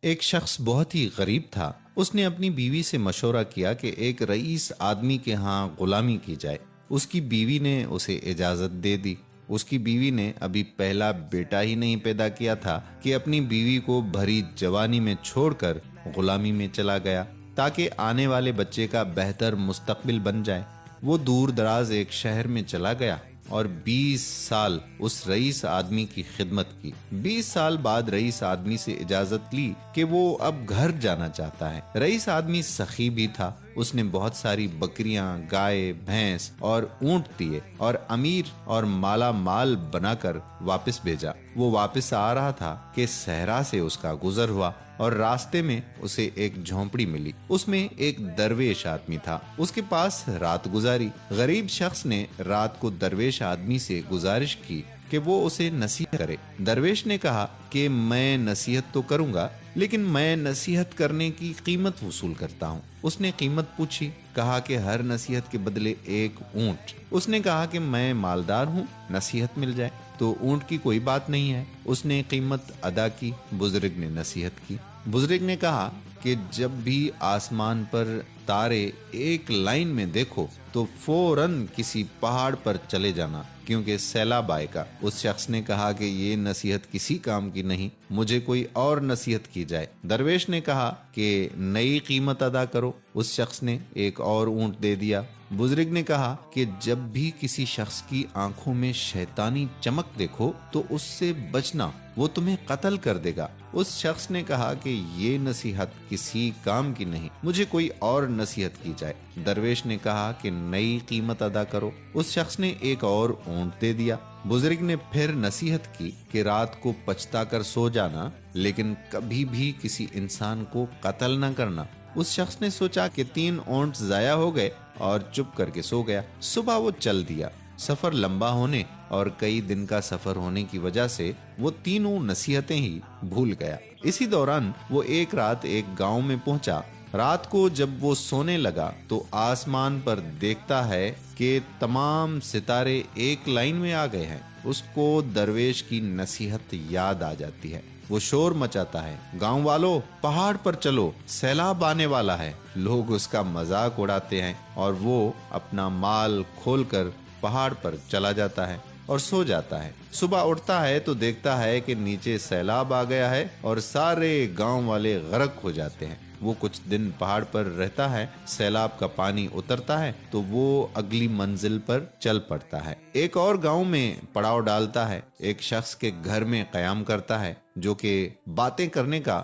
ایک شخص بہت ہی غریب تھا۔ اس نے اپنی بیوی سے مشورہ کیا کہ ایک رئیس آدمی کے ہاں غلامی کی جائے۔ اس کی بیوی نے اسے اجازت دے دی۔ اس کی بیوی نے ابھی پہلا بیٹا ہی نہیں پیدا کیا تھا کہ اپنی بیوی کو بھری جوانی میں چھوڑ کر غلامی میں چلا گیا تاکہ آنے والے بچے کا بہتر مستقبل بن جائے۔ وہ دور دراز ایک شہر میں چلا گیا اور 20 سال اس رئیس آدمی کی خدمت کی۔ 20 سال بعد رئیس آدمی سے اجازت لی کہ وہ اب گھر جانا چاہتا ہے۔ رئیس آدمی سخی بھی تھا۔ اس نے بہت ساری بکریاں، گائے، بھینس اور اونٹ دیے اور امیر اور مالا مال بنا کر واپس بھیجا۔ وہ واپس آ رہا تھا کہ صحرا سے اس کا گزر ہوا اور راستے میں اسے ایک جھونپڑی ملی۔ اس میں ایک درویش آدمی تھا۔ اس کے پاس رات گزاری۔ غریب شخص نے رات کو درویش آدمی سے گزارش کی کہ وہ اسے نصیحت کرے۔ درویش نے کہا کہ میں نصیحت تو کروں گا، لیکن میں نصیحت کرنے کی قیمت وصول کرتا ہوں۔ اس نے قیمت پوچھی، کہا کہ ہر نصیحت کے بدلے ایک اونٹ۔ اس نے کہا کہ میں مالدار ہوں، نصیحت مل جائے تو اونٹ کی کوئی بات نہیں ہے۔ اس نے قیمت ادا کی۔ بزرگ نے نصیحت کی۔ بزرگ نے کہا کہ جب بھی آسمان پر تارے ایک لائن میں دیکھو تو فوراً کسی پہاڑ پر چلے جانا، کیونکہ سیلاب آئے گا۔ اس شخص نے کہا کہ یہ نصیحت کسی کام کی نہیں، مجھے کوئی اور نصیحت کی جائے۔ درویش نے کہا کہ نئی قیمت ادا کرو۔ اس شخص نے ایک اور اونٹ دے دیا۔ بزرگ نے کہا کہ جب بھی کسی شخص کی آنکھوں میں شیطانی چمک دیکھو تو اس سے بچنا، وہ تمہیں قتل کر دے گا۔ اس شخص نے کہا کہ یہ نصیحت کسی کام کی نہیں، مجھے کوئی اور نصیحت کی جائے۔ درویش نے کہا کہ نئی قیمت ادا کرو۔ اس شخص نے ایک اور اونٹ دے دیا۔ بزرگ نے پھر نصیحت کی کہ رات کو پچھتا کر سو جانا، لیکن کبھی بھی کسی انسان کو قتل نہ کرنا۔ اس شخص نے سوچا کہ 3 اونٹ ضائع ہو گئے اور چپ کر کے سو گیا۔ صبح وہ چل دیا۔ سفر لمبا ہونے اور کئی دن کا سفر ہونے کی وجہ سے وہ تینوں نصیحتیں ہی بھول گیا۔ اسی دوران وہ ایک رات ایک گاؤں میں پہنچا۔ رات کو جب وہ سونے لگا تو آسمان پر دیکھتا ہے کہ تمام ستارے ایک لائن میں آ گئے ہیں۔ اس کو درویش کی نصیحت یاد آ جاتی ہے۔ وہ شور مچاتا ہے، گاؤں والو، پہاڑ پر چلو، سیلاب آنے والا ہے۔ لوگ اس کا مذاق اڑاتے ہیں اور وہ اپنا مال کھول کر پہاڑ پر چلا جاتا ہے اور سو جاتا ہے۔ صبح اٹھتا ہے تو دیکھتا ہے کہ نیچے سیلاب آ گیا ہے اور سارے گاؤں والے غرق ہو جاتے ہیں۔ وہ کچھ دن پہاڑ پر رہتا ہے۔ سیلاب کا پانی اترتا ہے تو وہ اگلی منزل پر چل پڑتا ہے۔ ایک اور گاؤں میں پڑاؤ ڈالتا ہے۔ ایک شخص کے گھر میں قیام کرتا ہے جو کہ باتیں کرنے کا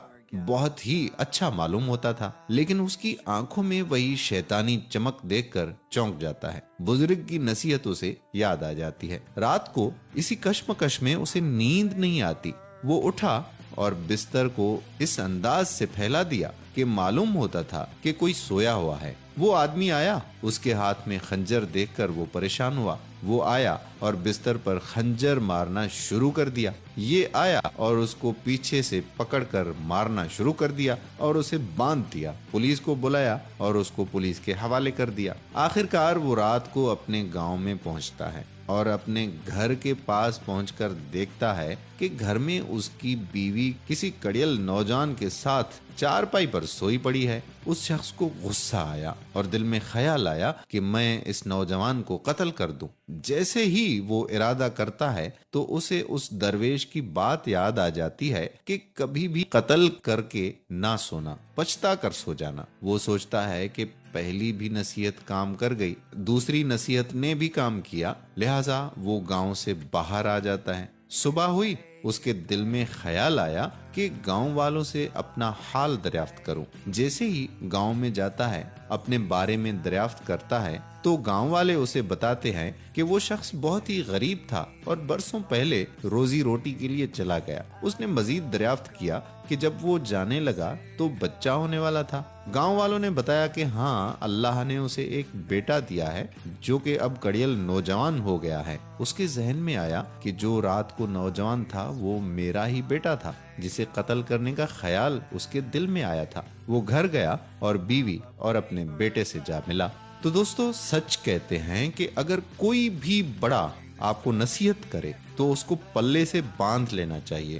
بہت ہی اچھا معلوم ہوتا تھا، لیکن اس کی آنکھوں میں وہی شیطانی چمک دیکھ کر چونک جاتا ہے۔ بزرگ کی نصیحت اسے یاد آ جاتی ہے۔ رات کو اسی کشمکش میں اسے نیند نہیں آتی۔ وہ اٹھا اور بستر کو اس انداز سے پھیلا دیا کہ معلوم ہوتا تھا کہ کوئی سویا ہوا ہے۔ وہ آدمی آیا، اس کے ہاتھ میں خنجر دیکھ کر وہ پریشان ہوا۔ وہ آیا اور بستر پر خنجر مارنا شروع کر دیا۔ یہ آیا اور اس کو پیچھے سے پکڑ کر مارنا شروع کر دیا اور اسے باندھ دیا۔ پولیس کو بلایا اور اس کو پولیس کے حوالے کر دیا۔ آخرکار وہ رات کو اپنے گاؤں میں پہنچتا ہے اور اپنے گھر کے پاس پہنچ کر دیکھتا ہے کہ گھر میں اس کی بیوی کسی کڑیل نوجوان کے ساتھ چارپائی پر سوئی پڑی ہے۔ اس شخص کو غصہ آیا اور دل میں خیال آیا کہ میں اس نوجوان کو قتل کر دوں۔ جیسے ہی وہ ارادہ کرتا ہے تو اسے اس درویش کی بات یاد آ جاتی ہے کہ کبھی بھی قتل کر کے نہ سونا، پچھتا کر سو جانا۔ وہ سوچتا ہے کہ پہلی بھی نصیحت کام کر گئی، دوسری نصیحت نے بھی کام کیا، لہٰذا وہ گاؤں سے باہر آ جاتا ہے۔ صبح ہوئی، اس کے دل میں خیال آیا کہ گاؤں والوں سے اپنا حال دریافت کروں۔ جیسے ہی گاؤں میں جاتا ہے، اپنے بارے میں دریافت کرتا ہے تو گاؤں والے اسے بتاتے ہیں کہ وہ شخص بہت ہی غریب تھا اور برسوں پہلے روزی روٹی کے لیے چلا گیا۔ اس نے مزید دریافت کیا کہ جب وہ جانے لگا تو بچہ ہونے والا تھا۔ گاؤں والوں نے بتایا کہ ہاں، اللہ نے اسے ایک بیٹا دیا ہے جو کہ اب کڑیل نوجوان ہو گیا ہے۔ اس کے ذہن میں آیا کہ جو رات کو نوجوان تھا وہ میرا ہی بیٹا تھا جسے قتل کرنے کا خیال اس کے دل میں آیا تھا۔ وہ گھر گیا اور بیوی اور اپنے بیٹے سے جا ملا۔ تو دوستو، سچ کہتے ہیں کہ اگر کوئی بھی بڑا آپ کو نصیحت کرے تو اس کو پلے سے باندھ لینا چاہیے۔